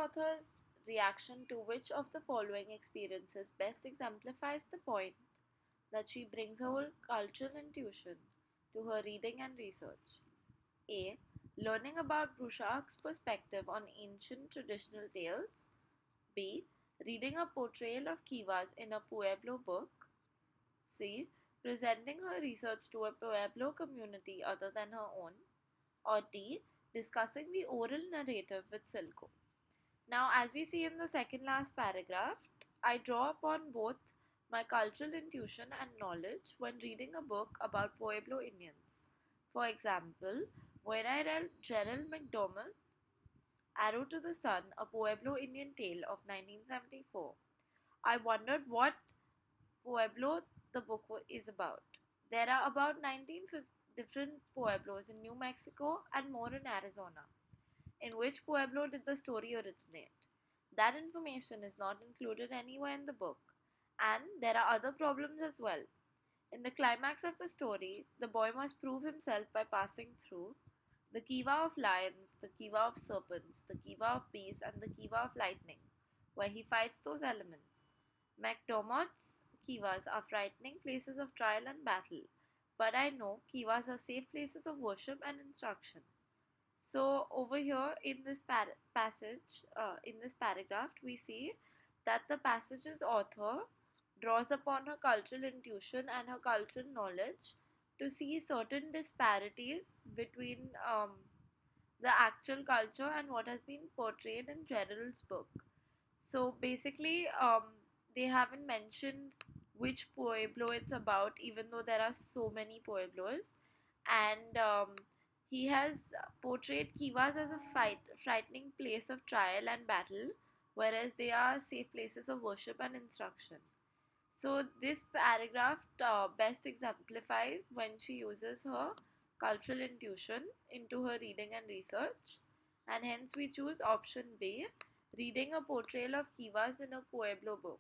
author's reaction to which of the following experiences best exemplifies the point that she brings her whole cultural intuition to her reading and research? A. Learning about Bouchard's perspective on ancient traditional tales. B. Reading a portrayal of Kivas in a Pueblo book. C. Presenting her research to a Pueblo community other than her own. Or D. Discussing the oral narrative with Silco. Now, as we see in the second last paragraph, I draw upon both my cultural intuition and knowledge when reading a book about Pueblo Indians. For example, when I read Gerald McDermott's Arrow to the Sun, a Pueblo Indian tale of 1974, I wondered what Pueblo the book is about. There are about 19 different Pueblos in New Mexico and more in Arizona. In which Pueblo did the story originate? That information is not included anywhere in the book. And there are other problems as well. In the climax of the story, the boy must prove himself by passing through the Kiva of lions, the Kiva of serpents, the Kiva of bees, and the Kiva of lightning, where he fights those elements. McDermott's Kivas are frightening places of trial and battle, but I know Kivas are safe places of worship and instruction. So over here in this in this paragraph, we see that the passage's author draws upon her cultural intuition and her cultural knowledge to see certain disparities between the actual culture and what has been portrayed in Gerald's book. So basically, they haven't mentioned which pueblo it's about, even though there are so many pueblos, and he has portrayed Kivas as a frightening place of trial and battle, whereas they are safe places of worship and instruction. So this paragraph best exemplifies when she uses her cultural intuition into her reading and research, and hence we choose option B, reading a portrayal of Kivas in a Pueblo book.